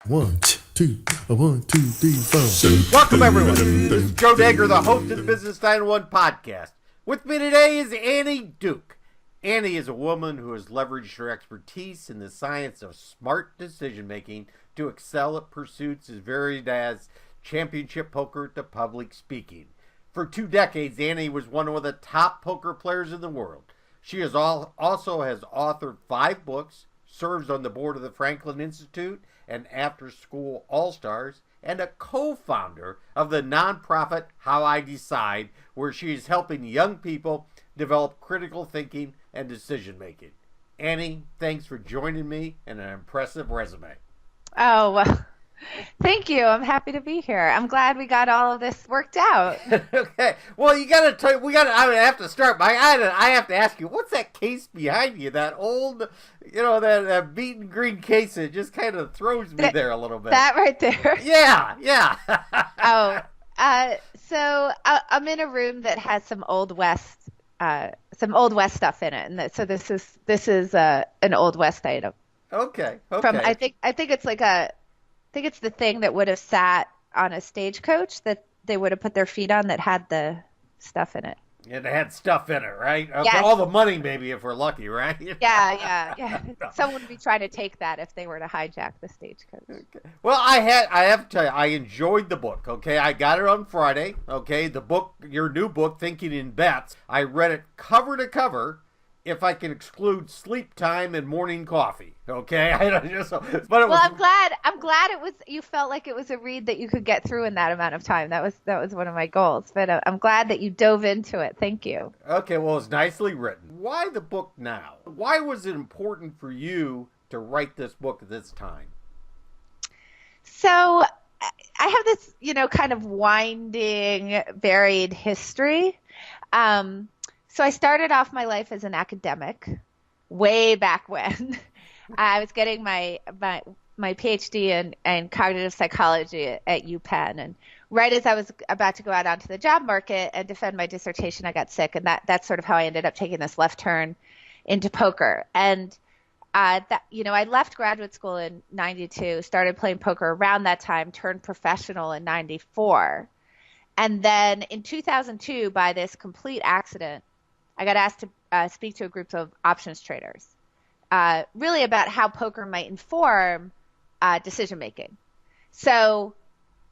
One, two, one, two, three, four. Welcome, everyone. This is Joe Dagger, the host of the Business 901 podcast. With me today is Annie Duke. Annie is a woman who has leveraged her expertise in the science of smart decision-making to excel at pursuits as varied as championship poker to public speaking. For 2 decades, Annie was one of the top poker players in the world. She also has authored 5 books, serves on the board of the Franklin Institute and After School All-Stars, and a co-founder of the nonprofit How I Decide, where she is helping young people develop critical thinking and decision-making. Annie, thanks for joining me and an impressive resume. Oh, well, thank you. I'm happy to be here. I'm glad we got all of this worked out. Okay. Well, I have to start by, I have to ask you, what's that case behind you? That old, that beaten green case that just kind of throws me there a little bit. That right there? Yeah. So I'm in a room that has some Old West stuff in it. And so this is an Old West item. Okay. From, I think it's the thing that would have sat on a stagecoach that they would have put their feet on that had the stuff in it. It had stuff in it, right? Yes. All the money, maybe, if we're lucky, right? Yeah. Someone would be trying to take that if they were to hijack the stagecoach. Okay. Well, I have to tell you, I enjoyed the book, okay? I got it on Friday, okay? The book, your new book, Thinking in Bets. I read it cover to cover, if I can exclude sleep time and morning coffee, okay? I'm glad it was. You felt like it was a read that you could get through in that amount of time. That was one of my goals. But I'm glad that you dove into it. Thank you. Okay, well, it's nicely written. Why the book now? Why was it important for you to write this book at this time? So I have this, kind of winding, varied history. So I started off my life as an academic way back when. I was getting my PhD in cognitive psychology at UPenn. And right as I was about to go out onto the job market and defend my dissertation, I got sick. And that's sort of how I ended up taking this left turn into poker. And I left graduate school in 92, started playing poker around that time, turned professional in 94. And then in 2002, by this complete accident, I got asked to speak to a group of options traders, really about how poker might inform decision-making. So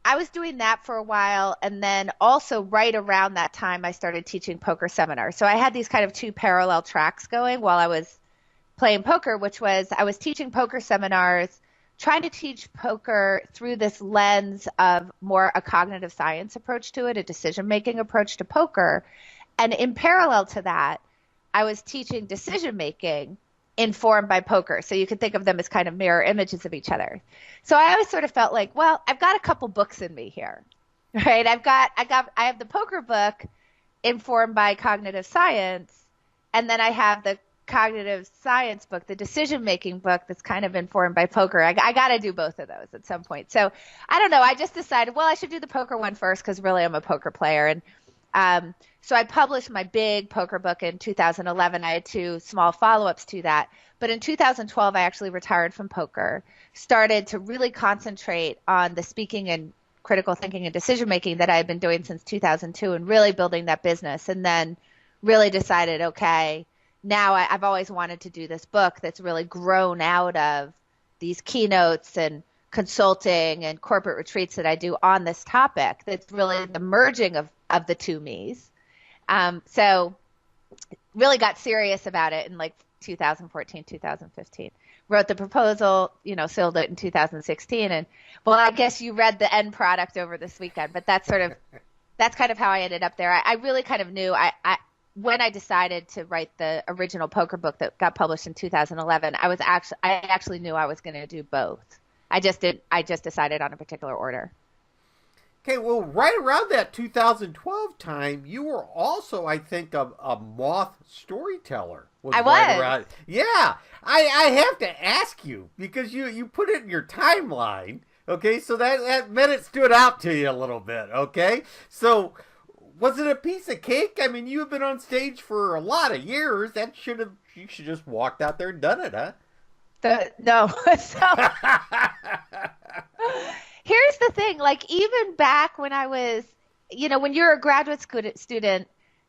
I was doing that for a while, and then also right around that time, I started teaching poker seminars. So I had these kind of 2 parallel tracks going while I was playing poker, which was I was teaching poker seminars, trying to teach poker through this lens of more a cognitive science approach to it, a decision-making approach to poker. And in parallel to that, I was teaching decision-making informed by poker. So you could think of them as kind of mirror images of each other. So I always sort of felt like, well, I've got a couple books in me here, right? I have the poker book informed by cognitive science, and then I have the cognitive science book, the decision-making book that's kind of informed by poker. I got to do both of those at some point. So I don't know. I just decided, well, I should do the poker one first because really I'm a poker player. And so I published my big poker book in 2011. I had 2 small follow-ups to that. But in 2012, I actually retired from poker, started to really concentrate on the speaking and critical thinking and decision-making that I had been doing since 2002 and really building that business. And then really decided, okay, now I've always wanted to do this book that's really grown out of these keynotes and consulting and corporate retreats that I do on this topic. That's really the merging of the 2 me's. So really got serious about it in like 2014, 2015. Wrote the proposal, sealed it in 2016. And well, I guess you read the end product over this weekend, but that's kind of how I ended up there. I really kind of knew when I decided to write the original poker book that got published in 2011, I actually knew I was going to do both. I just decided on a particular order. Okay, well, right around that 2012 time, you were also, I think, a moth storyteller. I was. Yeah, I have to ask you, because you put it in your timeline, okay, so that meant it stood out to you a little bit, okay? So, was it a piece of cake? I mean, you've been on stage for a lot of years. You should just walked out there and done it, huh? No. thing. Like even back when I was, when you're a graduate student,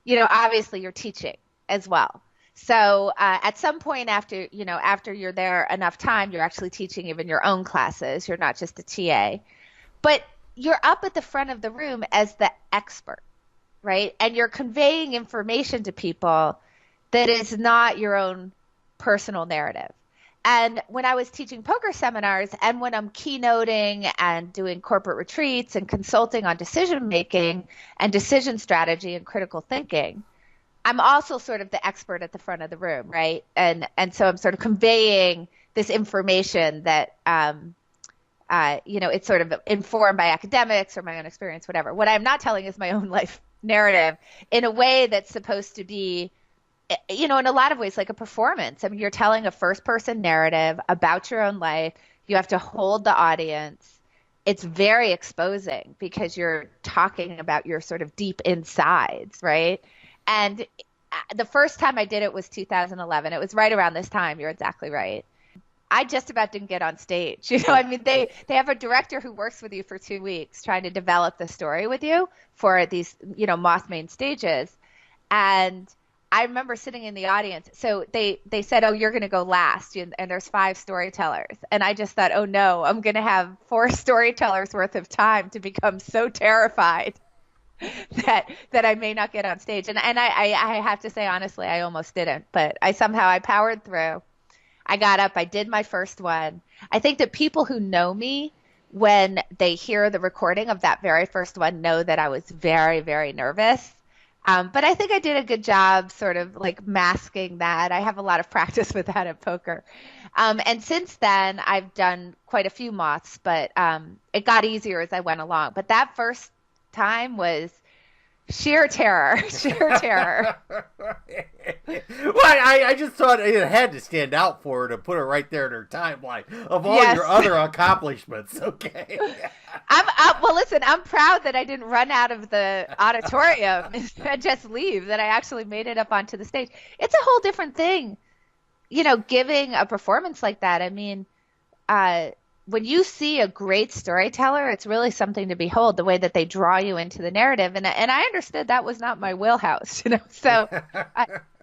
obviously you're teaching as well. So at some point after you're there enough time, you're actually teaching even your own classes. You're not just a TA, but you're up at the front of the room as the expert, right? And you're conveying information to people that is not your own personal narrative. And when I was teaching poker seminars and when I'm keynoting and doing corporate retreats and consulting on decision making and decision strategy and critical thinking, I'm also sort of the expert at the front of the room, right? And so I'm sort of conveying this information that, it's sort of informed by academics or my own experience, whatever. What I'm not telling is my own life narrative in a way that's supposed to be, in a lot of ways like a performance. I mean, you're telling a first-person narrative about your own life. You have to hold the audience. It's very exposing because you're talking about your sort of deep insides, right? And the first time I did it was 2011. It was right around this time. You're exactly right. I just about didn't get on stage. I mean, they have a director who works with you for 2 weeks trying to develop the story with you for these, Moth main stages. And I remember sitting in the audience. So they said, oh, you're going to go last. And there's 5 storytellers. And I just thought, oh, no, I'm going to have 4 storytellers worth of time to become so terrified that I may not get on stage. And I have to say, honestly, I almost didn't. But I powered through. I got up. I did my first one. I think that people who know me, when they hear the recording of that very first one, know that I was very, very nervous. But I think I did a good job sort of like masking that. I have a lot of practice with that at poker. And since then, I've done quite a few moths, but it got easier as I went along. But that first time was sheer terror. Well, I just thought it had to stand out for her to put her right there in her timeline of all your other accomplishments. Okay. Well, listen, I'm proud that I didn't run out of the auditorium and just leave, that I actually made it up onto the stage. It's a whole different thing, giving a performance like that. I mean, when you see a great storyteller, it's really something to behold, the way that they draw you into the narrative. And I understood that was not my wheelhouse, so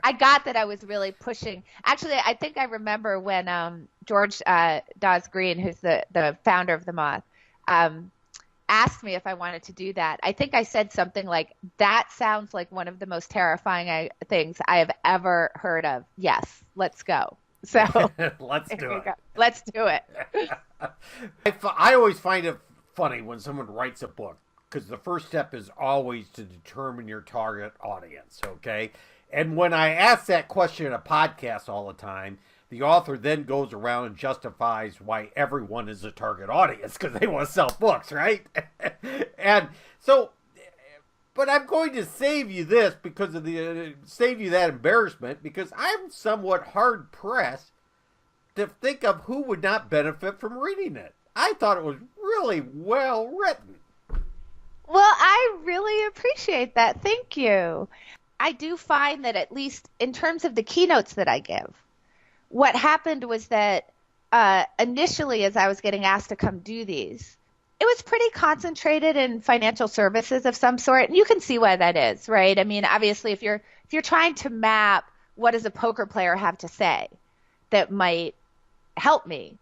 I got that I was really pushing. Actually, I think I remember when George Dawes Green, who's the founder of the Moth, asked me if I wanted to do that. I think I said something like, that sounds like one of the most terrifying things I have ever heard of. Yes, let's go. So let's do it. Let's do it. I always find it funny when someone writes a book, because the first step is always to determine your target audience, okay? And when I ask that question in a podcast all the time, the author then goes around and justifies why everyone is a target audience, because they want to sell books, right? And so, but I'm going to save you this because of save you that embarrassment, because I'm somewhat hard pressed to think of who would not benefit from reading it. I thought it was really well written. Well, I really appreciate that. Thank you. I do find that, at least in terms of the keynotes that I give, what happened was that initially, as I was getting asked to come do these, it was pretty concentrated in financial services of some sort. And you can see why that is, right? I mean, obviously, if you're trying to map what does a poker player have to say that might help me,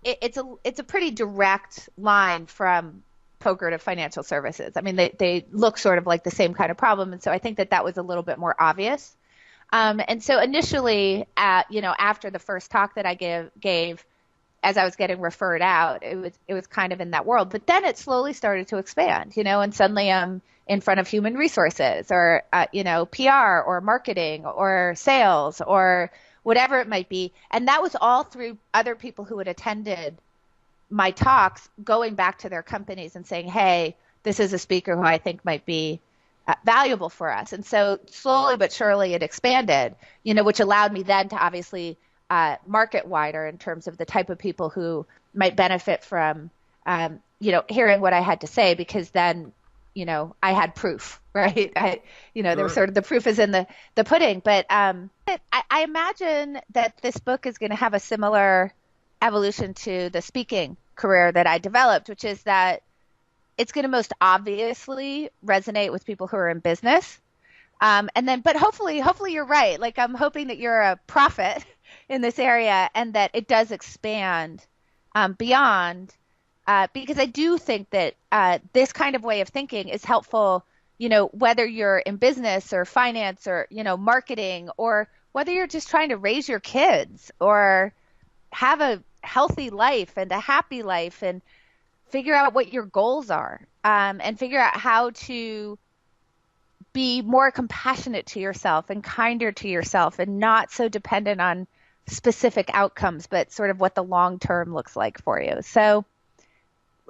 it's a pretty direct line from poker to financial services. I mean, they look sort of like the same kind of problem. And so I think that was a little bit more obvious. And so initially, after the first talk that I gave, as I was getting referred out, it was kind of in that world. But then it slowly started to expand, and suddenly I'm in front of human resources or, PR or marketing or sales or whatever it might be. And that was all through other people who had attended my talks, going back to their companies and saying, hey, this is a speaker who I think might be valuable for us. And so slowly but surely it expanded, which allowed me then to obviously market wider in terms of the type of people who might benefit from, hearing what I had to say, because then, I had proof, right? There was sort of the proof is in the pudding. But I imagine that this book is going to have a similar evolution to the speaking career that I developed, which is that it's going to most obviously resonate with people who are in business. But hopefully you're right. Like, I'm hoping that you're a prophet in this area and that it does expand beyond, because I do think that this kind of way of thinking is helpful, whether you're in business or finance or, marketing, or whether you're just trying to raise your kids or have a healthy life and a happy life and figure out what your goals are, and figure out how to be more compassionate to yourself and kinder to yourself and not so dependent on specific outcomes, but sort of what the long term looks like for you. So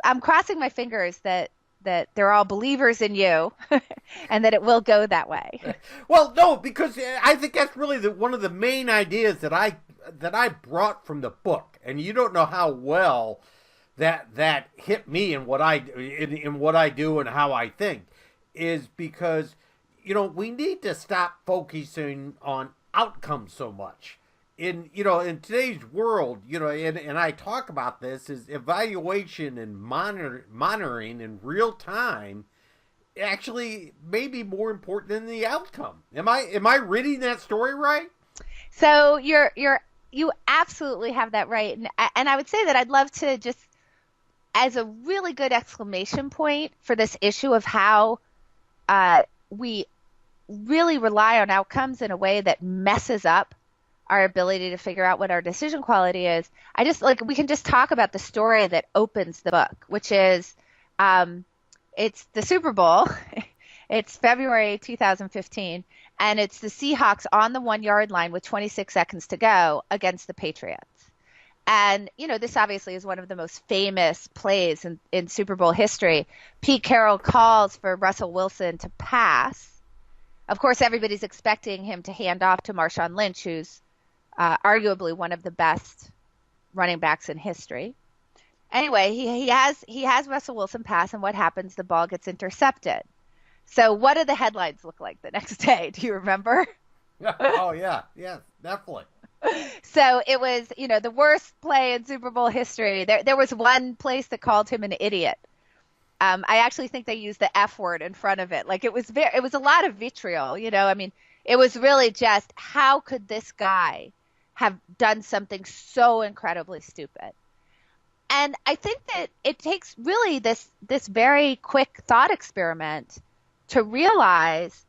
I'm crossing my fingers that they're all believers in you and that it will go that way. Well, no, because I think that's really one of the main ideas that I brought from the book, and you don't know how well that hit me in what I do and how I think, is because we need to stop focusing on outcomes so much. In today's world, and I talk about this, is evaluation and monitoring in real time actually may be more important than the outcome. Am I reading that story right? So you absolutely have that right, and I would say that I'd love to just, as a really good exclamation point for this issue of how we really rely on outcomes in a way that messes up our ability to figure out what our decision quality is. We can just talk about the story that opens the book, which is, it's the Super Bowl. It's February 2015, and it's the Seahawks on the 1-yard line with 26 seconds to go against the Patriots. And, this obviously is one of the most famous plays in Super Bowl history. Pete Carroll calls for Russell Wilson to pass. Of course, everybody's expecting him to hand off to Marshawn Lynch, who's arguably one of the best running backs in history. Anyway, he has Russell Wilson pass, and what happens? The ball gets intercepted. So what do the headlines look like the next day? Do you remember? Oh, yeah, definitely. So it was, the worst play in Super Bowl history. There was one place that called him an idiot. I actually think they used the F word in front of it. Like, it was a lot of vitriol, it was really just, how could this guy have done something so incredibly stupid? And I think that it takes really this very quick thought experiment to realize,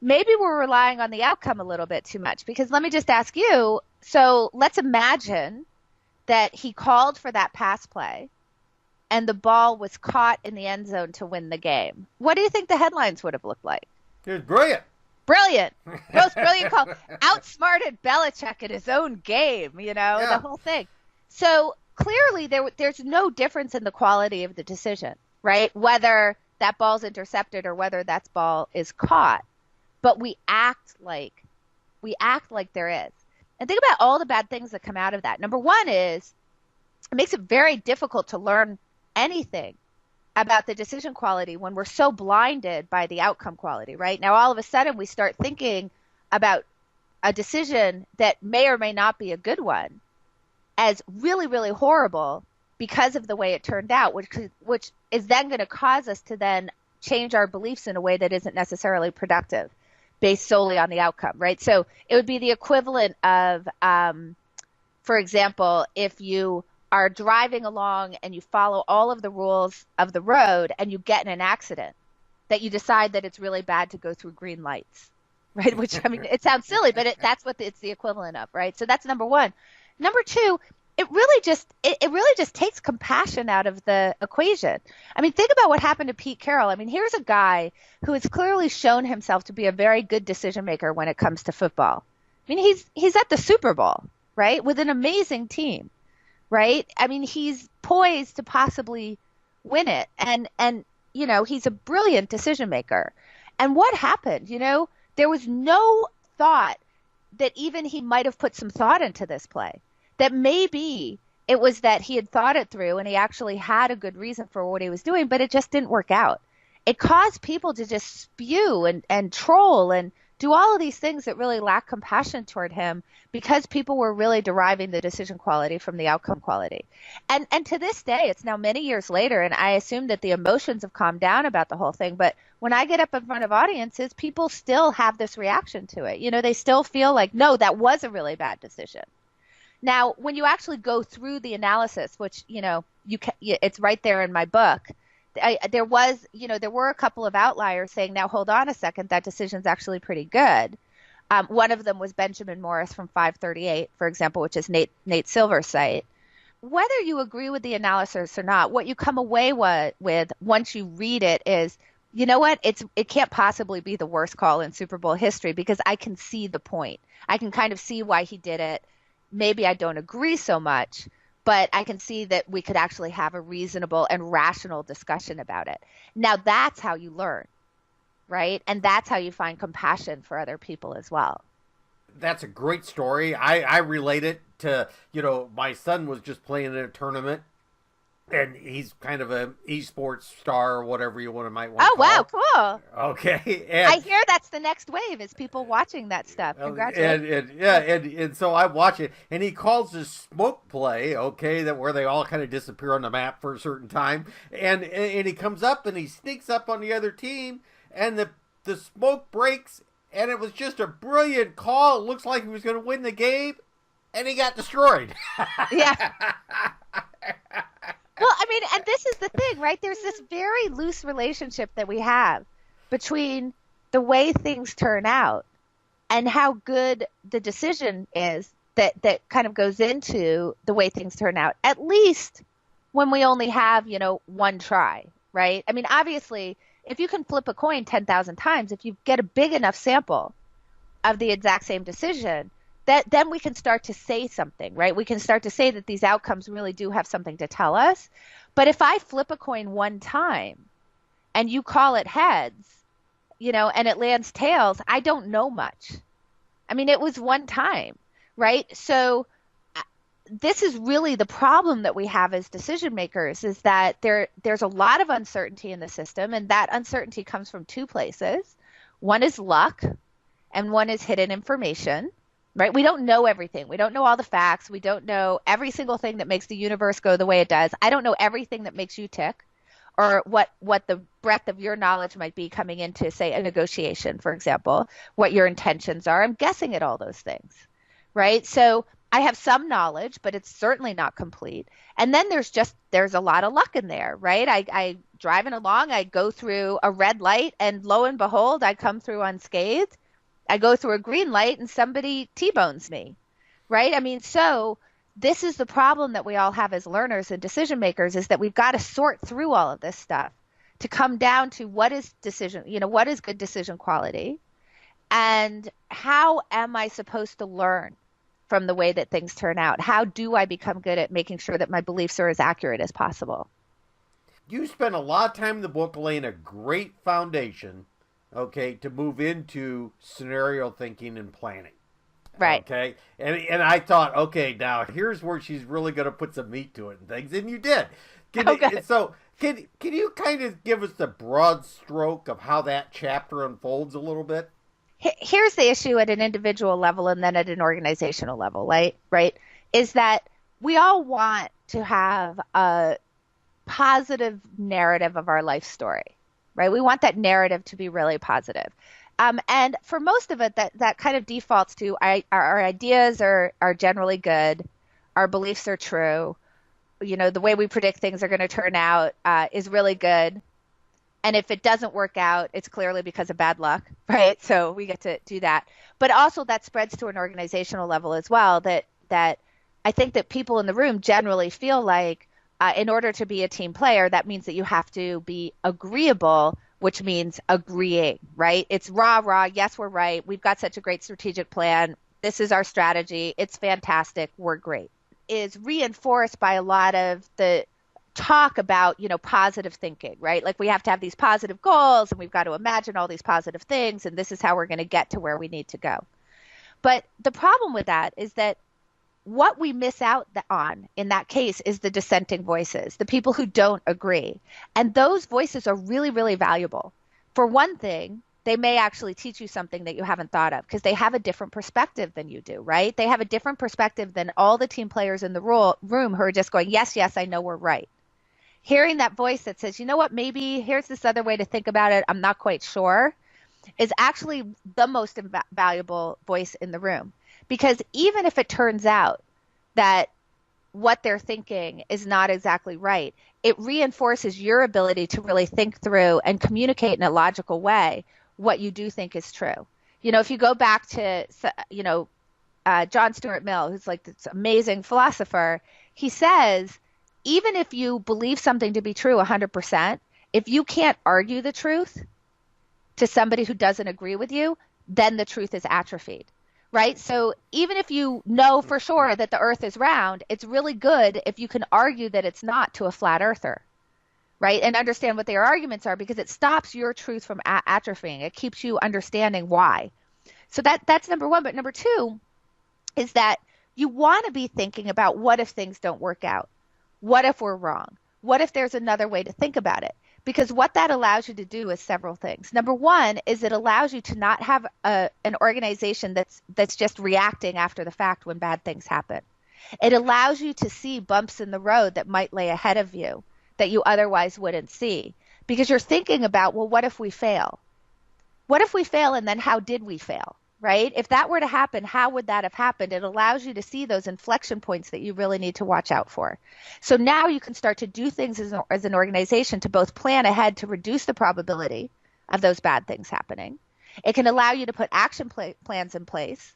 maybe we're relying on the outcome a little bit too much. Because let me just ask you, so let's imagine that he called for that pass play and the ball was caught in the end zone to win the game. What do you think the headlines would have looked like? It was brilliant. Brilliant. Most brilliant call. Outsmarted Belichick in his own game, the whole thing. So clearly there's no difference in the quality of the decision, right? Whether that ball's intercepted or whether that ball is caught. But we act like there is. And think about all the bad things that come out of that. Number one is, it makes it very difficult to learn anything about the decision quality when we're so blinded by the outcome quality, right? Now, all of a sudden, we start thinking about a decision that may or may not be a good one as really, really horrible because of the way it turned out, which is then going to cause us to then change our beliefs in a way that isn't necessarily productive based solely on the outcome, right? So it would be the equivalent of, for example, if you are driving along and you follow all of the rules of the road and you get in an accident, that you decide that it's really bad to go through green lights, right? Which, I mean, it sounds silly, but that's what it's the equivalent of, right? So that's number one. Number two, it really just takes compassion out of the equation. I mean, think about what happened to Pete Carroll. I mean, here's a guy who has clearly shown himself to be a very good decision maker when it comes to football. I mean, he's at the Super Bowl, right, with an amazing team, right? I mean, he's poised to possibly win it, and he's a brilliant decision maker. And what happened? There was no thought that even he might have put some thought into this play. That maybe it was that he had thought it through and he actually had a good reason for what he was doing, but it just didn't work out. It caused people to just spew and troll and do all of these things that really lack compassion toward him because people were really deriving the decision quality from the outcome quality. And to this day, it's now many years later, and I assume that the emotions have calmed down about the whole thing. But when I get up in front of audiences, people still have this reaction to it. You know, they still feel like, no, that was a really bad decision. Now, when you actually go through the analysis, which, you know, it's right there in my book, there were a couple of outliers saying, now hold on a second, that decision's actually pretty good. One of them was Benjamin Morris from 538, for example, which is Nate Silver's site. Whether you agree with the analysis or not, what you come away with once you read it is, you know what, it can't possibly be the worst call in Super Bowl history because I can see the point. I can kind of see why he did it. Maybe I don't agree so much, but I can see that we could actually have a reasonable and rational discussion about it. Now that's how you learn, right? And that's how you find compassion for other people as well. That's a great story. I relate it to, you know, my son was just playing in a tournament, and he's kind of an esports star or whatever you might want to call. Wow, cool. Okay. And I hear that's the next wave is people watching that stuff. Congratulations. And so I watch it, and he calls this smoke play, okay, that where they all kind of disappear on the map for a certain time, and he comes up and he sneaks up on the other team, and the smoke breaks, and it was just a brilliant call. It looks like he was going to win the game, and he got destroyed. Yeah. Well, I mean, and this is the thing, right? There's this very loose relationship that we have between the way things turn out and how good the decision is that kind of goes into the way things turn out, at least when we only have, you know, one try, right? I mean, obviously, if you can flip a coin 10,000 times, if you get a big enough sample of the exact same decision, then we can start to say something, right? We can start to say that these outcomes really do have something to tell us. But if I flip a coin one time and you call it heads, you know, and it lands tails, I don't know much. I mean, it was one time, right? So this is really the problem that we have as decision makers, is that there's a lot of uncertainty in the system, and that uncertainty comes from two places. One is luck, and one is hidden information. Right? We don't know everything. We don't know all the facts. We don't know every single thing that makes the universe go the way it does. I don't know everything that makes you tick, or what the breadth of your knowledge might be coming into, say, a negotiation, for example, what your intentions are. I'm guessing at all those things, right? So I have some knowledge, but it's certainly not complete. And then there's a lot of luck in there, right? I driving along, I go through a red light, and lo and behold, I come through unscathed. I go through a green light and somebody T-bones me, right? I mean, so this is the problem that we all have as learners and decision makers, is that we've got to sort through all of this stuff to come down to what is decision, you know, what is good decision quality, and how am I supposed to learn from the way that things turn out? How do I become good at making sure that my beliefs are as accurate as possible? You spend a lot of time in the book laying a great foundation, okay, to move into scenario thinking and planning. Right. Okay. And I thought, okay, now here's where she's really going to put some meat to it and things. And you did. So can you kind of give us the broad stroke of how that chapter unfolds a little bit? Here's the issue at an individual level and then at an organizational level, right? Is that we all want to have a positive narrative of our life story. Right? We want that narrative to be really positive. And for most of it, that kind of defaults to our ideas are generally good. Our beliefs are true. You know, the way we predict things are going to turn out is really good. And if it doesn't work out, it's clearly because of bad luck, right? So we get to do that. But also that spreads to an organizational level as well, that I think that people in the room generally feel like, in order to be a team player, that means that you have to be agreeable, which means agreeing, right? It's rah. Yes, we're right. We've got such a great strategic plan. This is our strategy. It's fantastic. We're great. Is reinforced by a lot of the talk about, you know, positive thinking, right? Like we have to have these positive goals and we've got to imagine all these positive things, and this is how we're going to get to where we need to go. But the problem with that is that what we miss out on in that case is the dissenting voices, the people who don't agree. And those voices are really, really valuable. For one thing, they may actually teach you something that you haven't thought of because they have a different perspective than you do, right? They have a different perspective than all the team players in the room who are just going, yes, yes, I know we're right. Hearing that voice that says, you know what, maybe here's this other way to think about it, I'm not quite sure, is actually the most valuable voice in the room. Because even if it turns out that what they're thinking is not exactly right, it reinforces your ability to really think through and communicate in a logical way what you do think is true. You know, if you go back to, John Stuart Mill, who's like this amazing philosopher, he says, even if you believe something to be true 100%, if you can't argue the truth to somebody who doesn't agree with you, then the truth is atrophied. Right? So even if you know for sure that the earth is round, it's really good if you can argue that it's not to a flat earther, right? And understand what their arguments are, because it stops your truth from atrophying. It keeps you understanding why. So that's number one. But number two is that you want to be thinking about, what if things don't work out? What if we're wrong? What if there's another way to think about it? Because what that allows you to do is several things. Number one is it allows you to not have an organization that's just reacting after the fact when bad things happen. It allows you to see bumps in the road that might lay ahead of you that you otherwise wouldn't see, because you're thinking about, well, what if we fail? What if we fail, and then how did we fail? Right? If that were to happen, how would that have happened? It allows you to see those inflection points that you really need to watch out for. So now you can start to do things as an organization to both plan ahead to reduce the probability of those bad things happening. It can allow you to put action plans in place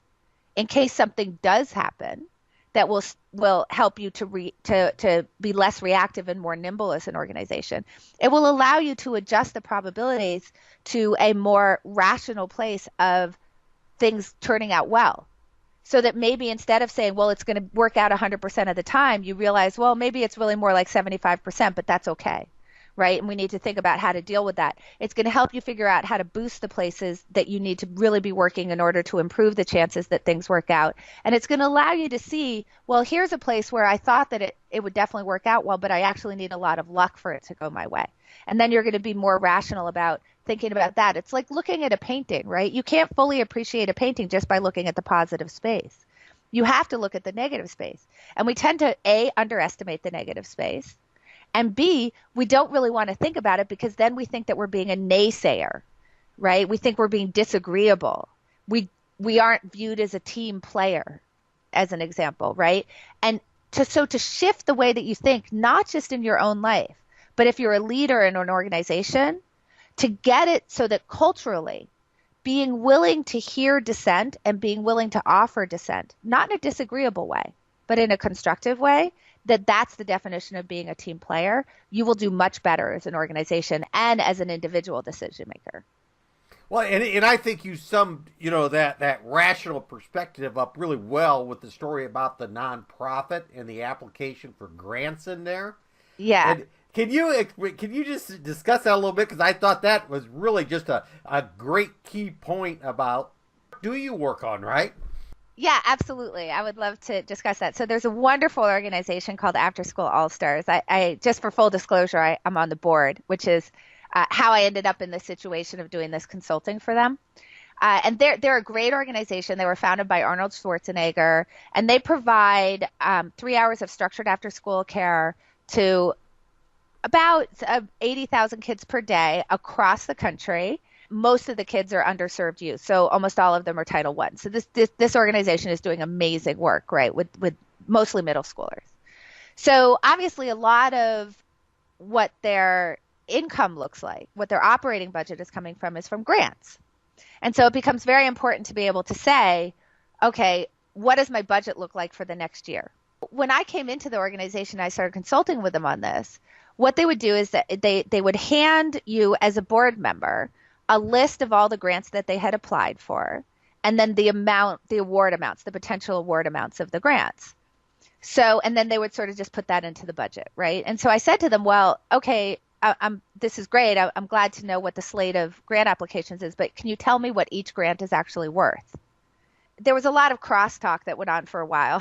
in case something does happen that will help you to be less reactive and more nimble as an organization. It will allow you to adjust the probabilities to a more rational place of things turning out well, so that maybe instead of saying, well, it's going to work out 100% of the time, you realize, well, maybe it's really more like 75%, but that's okay, right? And we need to think about how to deal with that. It's going to help you figure out how to boost the places that you need to really be working in order to improve the chances that things work out. And it's going to allow you to see, well, here's a place where I thought that it would definitely work out well, but I actually need a lot of luck for it to go my way. And then you're going to be more rational about thinking about that. It's like looking at a painting, right? You can't fully appreciate a painting just by looking at the positive space. You have to look at the negative space. And we tend to, A, underestimate the negative space, and B, we don't really want to think about it, because then we think that we're being a naysayer, right? We think we're being disagreeable. We aren't viewed as a team player, as an example, right? And to shift the way that you think, not just in your own life, but if you're a leader in an organization, to get it so that culturally, being willing to hear dissent and being willing to offer dissent, not in a disagreeable way, but in a constructive way, that's the definition of being a team player, you will do much better as an organization and as an individual decision maker. Well, and I think you summed, that rational perspective up really well with the story about the nonprofit and the application for grants in there. Yeah. And can you just discuss that a little bit? Because I thought that was really just a great key point about do you work on, right? Yeah, absolutely. I would love to discuss that. So there's a wonderful organization called After School All Stars. I just for full disclosure, I'm on the board, which is how I ended up in this situation of doing this consulting for them. And they're a great organization. They were founded by Arnold Schwarzenegger, and they provide 3 hours of structured after-school care to about 80,000 kids per day across the country. Most of the kids are underserved youth, so almost all of them are Title I. So this organization is doing amazing work, right, with mostly middle schoolers. So obviously a lot of what their income looks like, what their operating budget is coming from, is from grants. And so it becomes very important to be able to say, okay, what does my budget look like for the next year? When I came into the organization, I started consulting with them on this. What they would do is that they would hand you as a board member a list of all the grants that they had applied for, and then the award amounts, the potential award amounts of the grants. So, and then they would sort of just put that into the budget, right? And so I said to them, well, okay, this is great. I'm glad to know what the slate of grant applications is, but can you tell me what each grant is actually worth? There was a lot of crosstalk that went on for a while.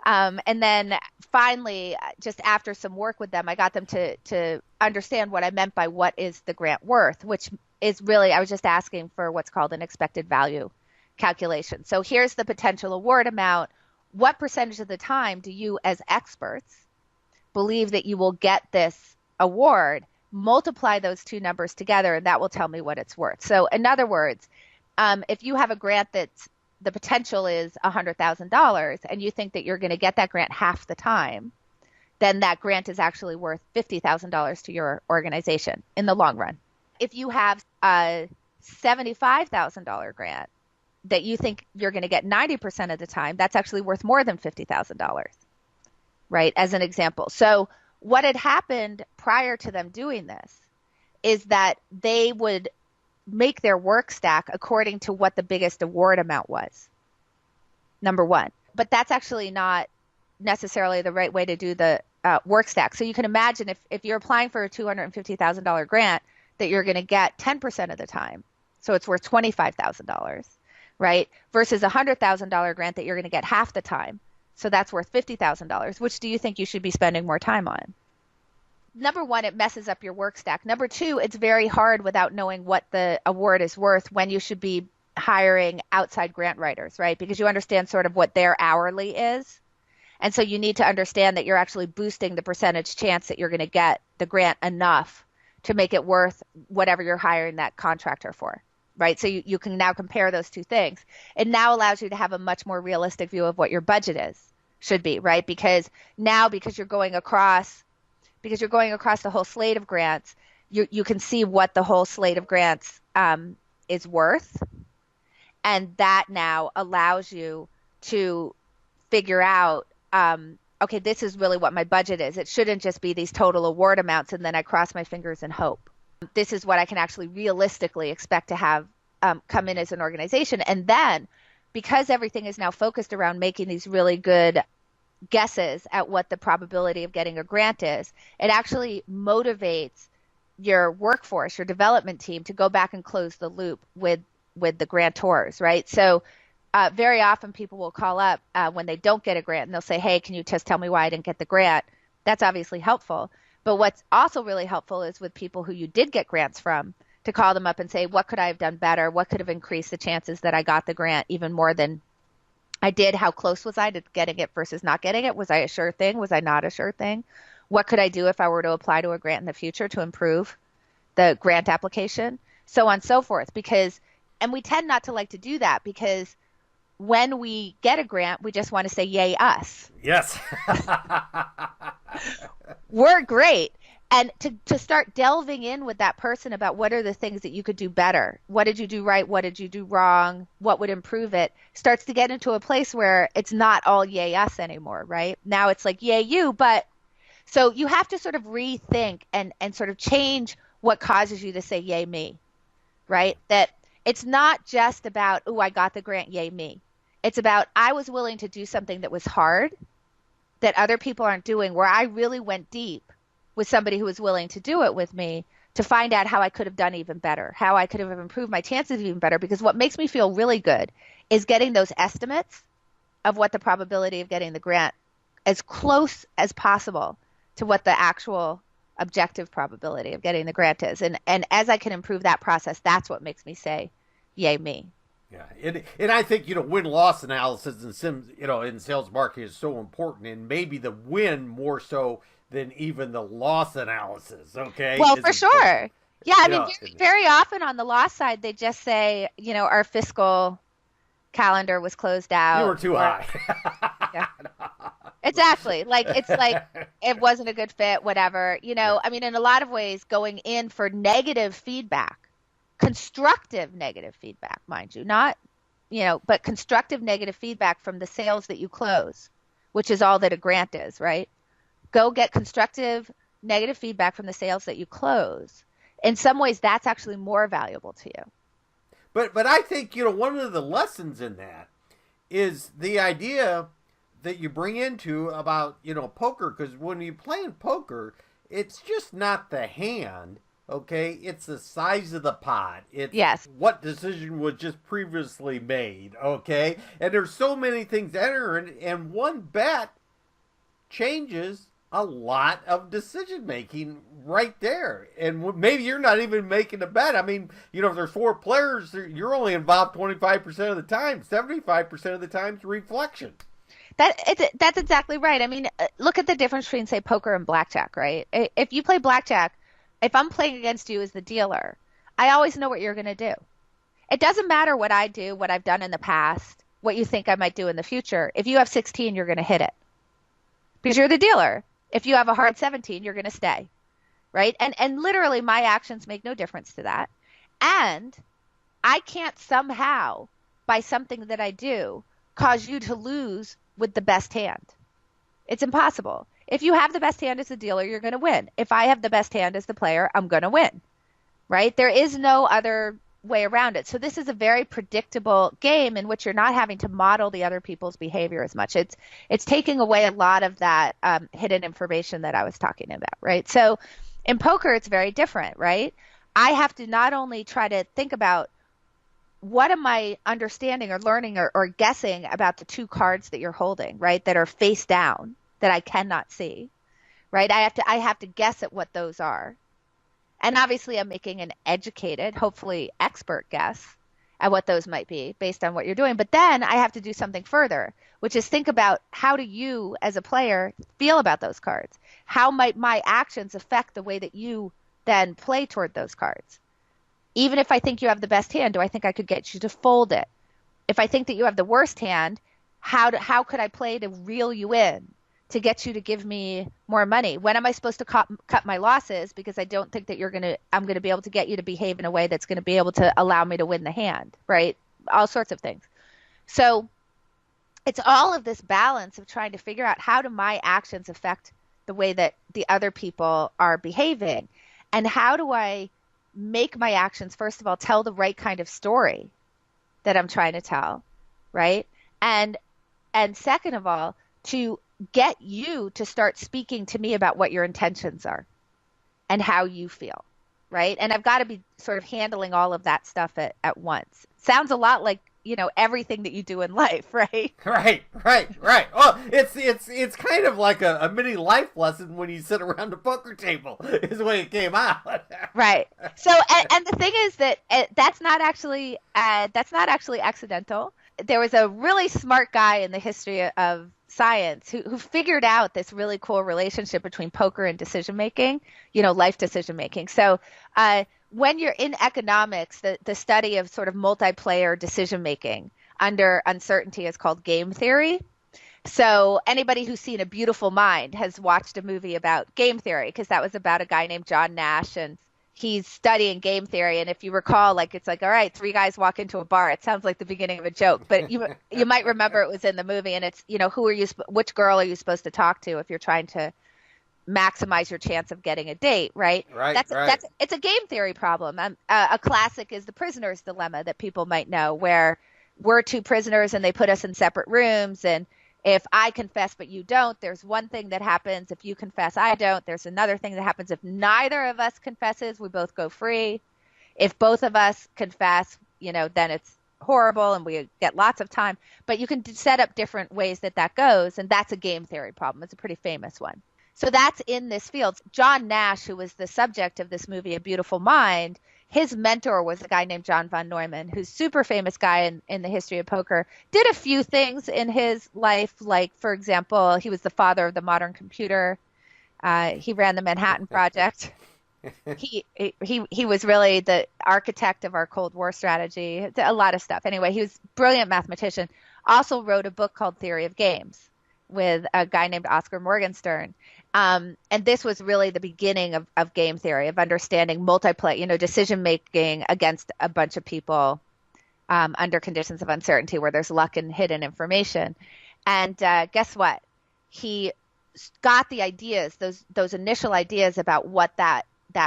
And then finally, just after some work with them, I got them to understand what I meant by what is the grant worth, which is really, I was just asking for what's called an expected value calculation. So here's the potential award amount. What percentage of the time do you as experts believe that you will get this award? Multiply those two numbers together, and that will tell me what it's worth. So in other words, if you have a grant that's the potential is $100,000 and you think that you're going to get that grant half the time, then that grant is actually worth $50,000 to your organization in the long run. If you have a $75,000 grant that you think you're going to get 90% of the time, that's actually worth more than $50,000, right? As an example. So what had happened prior to them doing this is that they would make their work stack according to what the biggest award amount was, number one. But that's actually not necessarily the right way to do the work stack. So you can imagine if you're applying for a $250,000 grant that you're going to get 10% of the time, so it's worth $25,000, right? Versus a $100,000 grant that you're going to get half the time, so that's worth $50,000. Which do you think you should be spending more time on? Number one, it messes up your work stack. Number two, it's very hard without knowing what the award is worth when you should be hiring outside grant writers, right? Because you understand sort of what their hourly is. And so you need to understand that you're actually boosting the percentage chance that you're going to get the grant enough to make it worth whatever you're hiring that contractor for, right? So you can now compare those two things. It now allows you to have a much more realistic view of what your budget should be, right? Because you're going across the whole slate of grants, you can see what the whole slate of grants is worth. And that now allows you to figure out, okay, this is really what my budget is. It shouldn't just be these total award amounts and then I cross my fingers and hope. This is what I can actually realistically expect to have come in as an organization. And then because everything is now focused around making these really good guesses at what the probability of getting a grant is, it actually motivates your workforce, your development team, to go back and close the loop with the grantors, right? So very often people will call up when they don't get a grant and they'll say, hey, can you just tell me why I didn't get the grant? That's obviously helpful. But what's also really helpful is with people who you did get grants from, to call them up and say, what could I have done better? What could have increased the chances that I got the grant even more than I did? How close was I to getting it versus not getting it? Was I a sure thing? Was I not a sure thing? What could I do if I were to apply to a grant in the future to improve the grant application? So on and so forth. And we tend not to like to do that because when we get a grant, we just want to say, yay, us. Yes. We're great. And to start delving in with that person about what are the things that you could do better? What did you do right? What did you do wrong? What would improve it? Starts to get into a place where it's not all yay us anymore, right? Now it's like, yay you. But so you have to sort of rethink and sort of change what causes you to say yay me, right? That it's not just about, oh, I got the grant, yay me. It's about I was willing to do something that was hard, that other people aren't doing, where I really went deep with somebody who was willing to do it with me to find out how I could have done even better, how I could have improved my chances even better. Because what makes me feel really good is getting those estimates of what the probability of getting the grant as close as possible to what the actual objective probability of getting the grant is. And as I can improve that process, that's what makes me say, yay me. Yeah, and I think, win-loss analysis in sales marketing is so important, and maybe the win more so than even the loss analysis, okay? Well, for sure. Yeah, I mean, very often on the loss side, they just say, our fiscal calendar was closed out. You were too high. Yeah. Exactly. It's like it wasn't a good fit, whatever. I mean, in a lot of ways, going in for negative feedback, constructive negative feedback, mind you, not, but constructive negative feedback from the sales that you close, which is all that a grant is, right? Go get constructive negative feedback from the sales that you close. In some ways, that's actually more valuable to you. But I think, one of the lessons in that is the idea that you bring into about, poker, because when you play in poker, it's just not the hand, okay? It's the size of the pot. It's what decision was just previously made, okay? And there's so many things that enter, and one bet changes a lot of decision making right there. And maybe you're not even making a bet. I mean, if there's 4 players, you're only involved 25% of the time. 75% of the time is reflection. That's exactly right. I mean, look at the difference between, say, poker and blackjack, right? If you play blackjack, if I'm playing against you as the dealer, I always know what you're going to do. It doesn't matter what I do, what I've done in the past, what you think I might do in the future. If you have 16, you're going to hit it because you're the dealer. If you have a hard 17, you're going to stay, right? And literally my actions make no difference to that. And I can't somehow, by something that I do, cause you to lose with the best hand. It's impossible. If you have the best hand as the dealer, you're going to win. If I have the best hand as the player, I'm going to win, right? There is no other way around it. So this is a very predictable game in which you're not having to model the other people's behavior as much. It's taking away a lot of that hidden information that I was talking about, right? So in poker, it's very different, right? I have to not only try to think about what am I understanding or learning or guessing about the 2 cards that you're holding, right, that are face down that I cannot see, right? I have to guess at what those are. And obviously I'm making an educated, hopefully expert guess at what those might be based on what you're doing. But then I have to do something further, which is think about how do you as a player feel about those cards? How might my actions affect the way that you then play toward those cards? Even if I think you have the best hand, do I think I could get you to fold it? If I think that you have the worst hand, how could I play to reel you in? To get you to give me more money? When am I supposed to cut my losses because I don't think that I'm going to be able to get you to behave in a way that's going to be able to allow me to win the hand, right? All sorts of things. So it's all of this balance of trying to figure out how do my actions affect the way that the other people are behaving, and how do I make my actions, first of all, tell the right kind of story that I'm trying to tell, right? And second of all, to get you to start speaking to me about what your intentions are and how you feel, right? And I've got to be sort of handling all of that stuff at once. Sounds a lot like, everything that you do in life, right? Right. Well, it's kind of like a mini life lesson when you sit around the poker table is the way it came out. Right. So, and the thing is that that's not actually accidental. There was a really smart guy in the history of science who figured out this really cool relationship between poker and decision making, life decision making. So when you're in economics, the study of sort of multiplayer decision making under uncertainty is called game theory. So anybody who's seen A Beautiful Mind has watched a movie about game theory, because that was about a guy named John Nash, and he's studying game theory. And if you recall, it's like, all right, 3 guys walk into a bar. It sounds like the beginning of a joke, but you might remember it was in the movie. And it's, which girl are you supposed to talk to if you're trying to maximize your chance of getting a date, right? Right. It's a game theory problem. A classic is the prisoner's dilemma that people might know, where we're 2 prisoners and they put us in separate rooms, and if I confess but you don't, there's one thing that happens. If you confess, I don't, there's another thing that happens. If neither of us confesses, we both go free. If both of us confess, then it's horrible and we get lots of time. But you can set up different ways that goes, and that's a game theory problem. It's a pretty famous one. So that's in this field. John Nash, who was the subject of this movie, A Beautiful Mind, his mentor was a guy named John von Neumann, who's super famous guy in the history of poker. Did a few things in his life, like, for example, he was the father of the modern computer. He ran the Manhattan Project. He was really the architect of our Cold War strategy. A lot of stuff. Anyway, he was a brilliant mathematician. Also wrote a book called Theory of Games with a guy named Oscar Morgenstern. And this was really the beginning of game theory, of understanding multiplayer, decision making against a bunch of people under conditions of uncertainty where there's luck and hidden information. And guess what? He got the ideas, those initial ideas about what that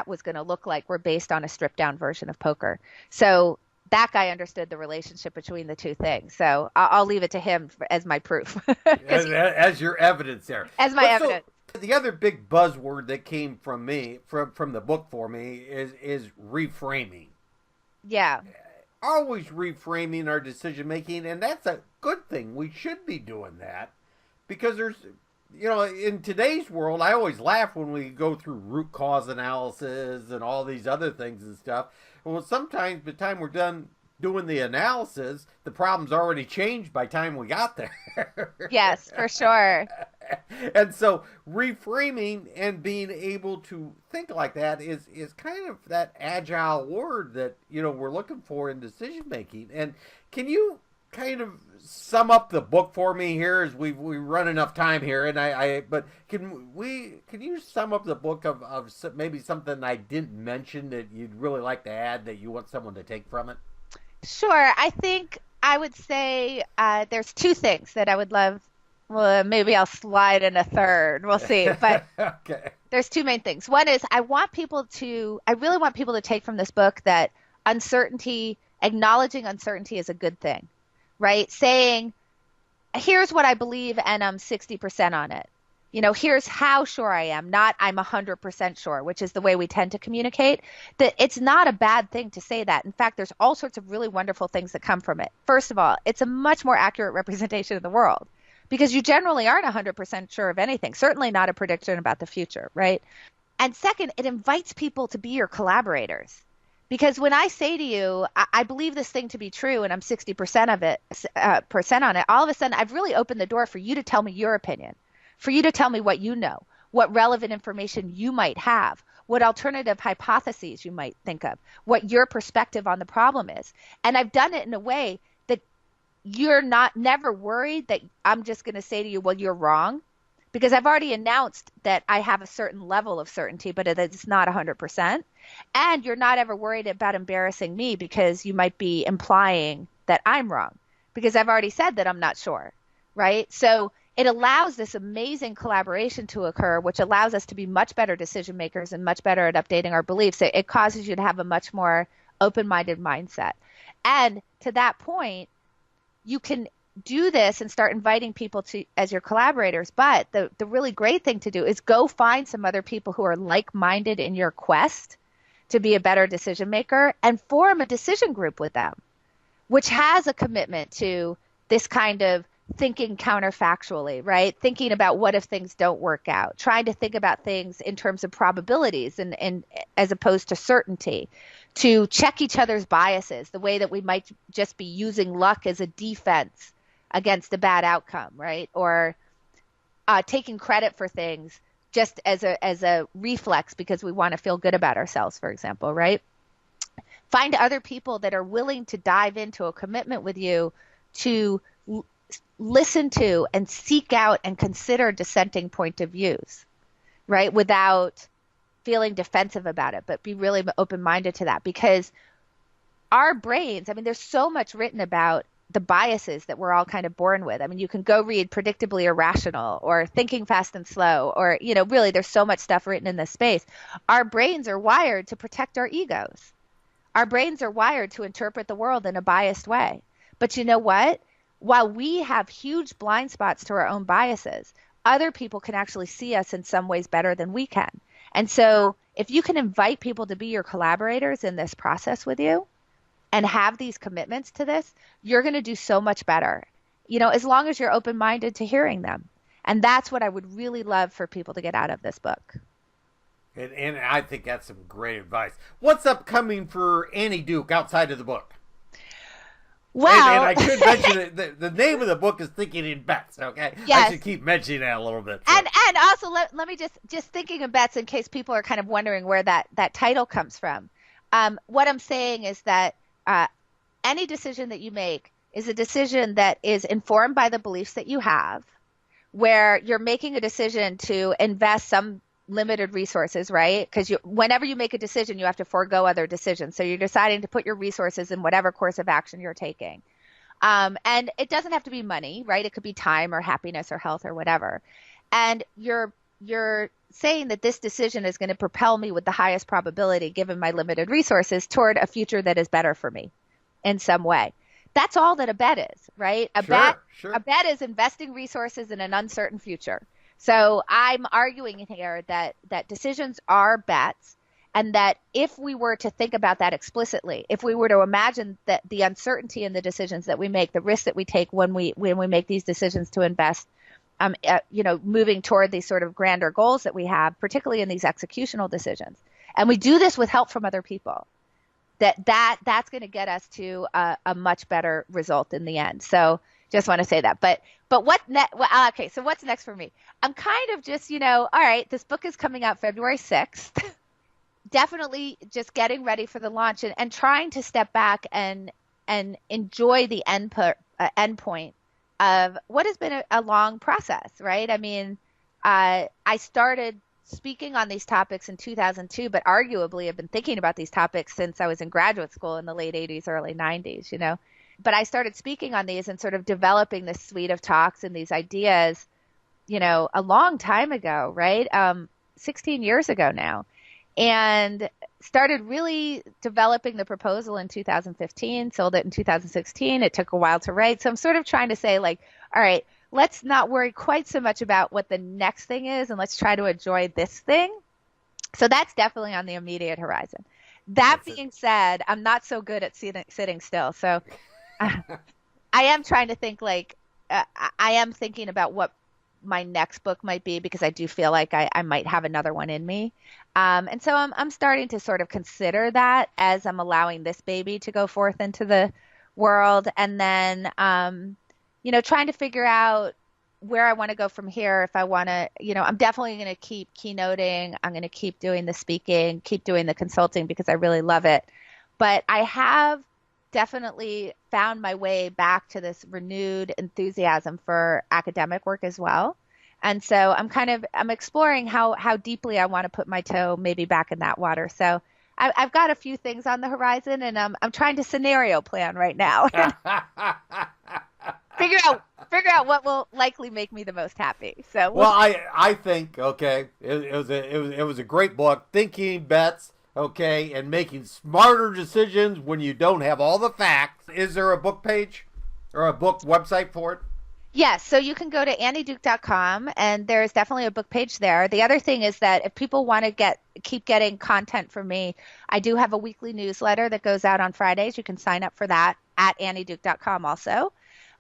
was going to look like were based on a stripped down version of poker. So that guy understood the relationship between the 2 things. So I'll leave it to him as my proof. as your evidence there. As my evidence. The other big buzzword that came from me, from the book for me, is reframing. Yeah. Always reframing our decision making, and that's a good thing. We should be doing that, because in today's world, I always laugh when we go through root cause analysis and all these other things and stuff. Well, sometimes by the time we're done doing the analysis, the problem's already changed by the time we got there. Yes, for sure. And so reframing and being able to think like that is kind of that agile word that, we're looking for in decision making. And can you kind of sum up the book for me here as we run enough time here, and but can you sum up the book of maybe something I didn't mention that you'd really like to add that you want someone to take from it? Sure. I think I would say there's two things that I would love. Well, maybe I'll slide in a third. We'll see. But okay. There's two main things. One is I really want people to take from this book that acknowledging uncertainty is a good thing, right? Saying, here's what I believe and I'm 60% on it. Here's how sure I am, not I'm 100% sure, which is the way we tend to communicate. That it's not a bad thing to say that. In fact, there's all sorts of really wonderful things that come from it. First of all, it's a much more accurate representation of the world because you generally aren't 100% sure of anything, certainly not a prediction about the future, right? And second, it invites people to be your collaborators. Because when I say to you, I believe this thing to be true and I'm 60% of it, percent on it, all of a sudden I've really opened the door for you to tell me your opinion. For you to tell me what you know, what relevant information you might have, what alternative hypotheses you might think of, what your perspective on the problem is. And I've done it in a way that you're never worried that I'm just going to say to you, well, you're wrong, because I've already announced that I have a certain level of certainty, but it's not 100%. And you're not ever worried about embarrassing me because you might be implying that I'm wrong, because I've already said that I'm not sure, right? So it allows this amazing collaboration to occur, which allows us to be much better decision makers and much better at updating our beliefs. It causes you to have a much more open-minded mindset. And to that point, you can do this and start inviting people to as your collaborators. But the really great thing to do is go find some other people who are like-minded in your quest to be a better decision maker and form a decision group with them, which has a commitment to this kind of thinking counterfactually, right? Thinking about what if things don't work out, trying to think about things in terms of probabilities and as opposed to certainty, to check each other's biases, the way that we might just be using luck as a defense against a bad outcome, right? Or taking credit for things just as a reflex because we want to feel good about ourselves, for example, right? Find other people that are willing to dive into a commitment with you to listen to and seek out and consider dissenting point of views, right? Without feeling defensive about it, but be really open-minded to that, because our brains, there's so much written about the biases that we're all kind of born with. You can go read Predictably Irrational or Thinking Fast and Slow, or, really there's so much stuff written in this space. Our brains are wired to protect our egos. Our brains are wired to interpret the world in a biased way. But you know what? While we have huge blind spots to our own biases, other people can actually see us in some ways better than we can. And so if you can invite people to be your collaborators in this process with you and have these commitments to this, you're going to do so much better, as long as you're open-minded to hearing them. And that's what I would really love for people to get out of this book. And I think that's some great advice. What's upcoming for Annie Duke outside of the book? Well, and I should mention it, the name of the book is Thinking in Bets, okay? Yes. I should keep mentioning that a little bit. So. And also, let me just Thinking in Bets, in case people are kind of wondering where that title comes from. What I'm saying is that any decision that you make is a decision that is informed by the beliefs that you have, where you're making a decision to invest some limited resources, right? Because whenever you make a decision, you have to forego other decisions. So you're deciding to put your resources in whatever course of action you're taking. And it doesn't have to be money, right? It could be time or happiness or health or whatever. And you're saying that this decision is going to propel me with the highest probability, given my limited resources, toward a future that is better for me in some way. That's all that a bet is, right? A bet is investing resources in an uncertain future. So I'm arguing here that decisions are bets, and that if we were to think about that explicitly, if we were to imagine that the uncertainty in the decisions that we make, the risks that we take when we make these decisions to invest moving toward these sort of grander goals that we have, particularly in these executional decisions. And we do this with help from other people. That's going to get us to a much better result in the end. So just want to say that. But what okay, so what's next for me? I'm kind of just, all right, this book is coming out February 6th. Definitely just getting ready for the launch and trying to step back and enjoy the end point of what has been a long process, right? I mean, I started speaking on these topics in 2002, but arguably have been thinking about these topics since I was in graduate school in the late 80s, early 90s, But I started speaking on these and sort of developing this suite of talks and these ideas, a long time ago, right? 16 years ago now. And started really developing the proposal in 2015, sold it in 2016. It took a while to write. So I'm sort of trying to say, all right, let's not worry quite so much about what the next thing is, and let's try to enjoy this thing. So that's definitely on the immediate horizon. That being said, I'm not so good at sitting still. So I am trying to think I am thinking about what my next book might be, because I do feel like I might have another one in me. And so I'm starting to sort of consider that as I'm allowing this baby to go forth into the world. And then, trying to figure out where I want to go from here. If I want to, I'm definitely going to keep keynoting. I'm going to keep doing the speaking, keep doing the consulting, because I really love it. But I have definitely found my way back to this renewed enthusiasm for academic work as well. And so I'm exploring how deeply I want to put my toe maybe back in that water. So I've got a few things on the horizon, and I'm trying to scenario plan right now. figure out what will likely make me the most happy. So I think it was a great book, Thinking Bets. Okay, and making smarter decisions when you don't have all the facts. Is there a book page or a book website for it? Yes, so you can go to annieduke.com, and there's definitely a book page there. The other thing is that if people want to keep getting content from me, I do have a weekly newsletter that goes out on Fridays. You can sign up for that at annieduke.com also.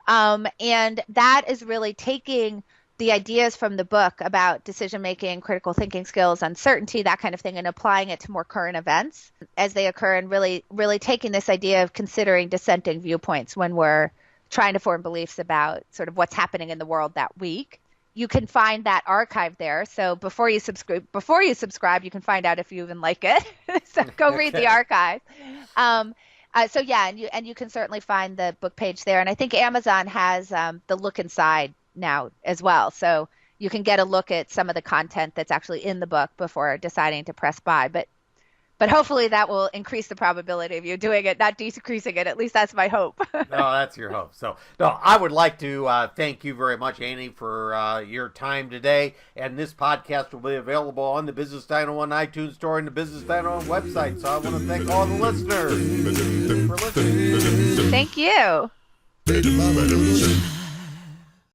And that is really taking the ideas from the book about decision-making, critical thinking skills, uncertainty, that kind of thing, and applying it to more current events as they occur, and really, really taking this idea of considering dissenting viewpoints when we're trying to form beliefs about sort of what's happening in the world that week. You can find that archive there. So before you subscribe, you can find out if you even like it. So go read the archive. And you can certainly find the book page there. And I think Amazon has the look inside now as well. So you can get a look at some of the content that's actually in the book before deciding to press buy. But hopefully that will increase the probability of you doing it, not decreasing it. At least that's my hope. No, that's your hope. So, no, I would like to thank you very much, Annie, for your time today. And this podcast will be available on the Business 901 iTunes Store and the Business 901 website. So I want to thank all the listeners for listening. Thank you.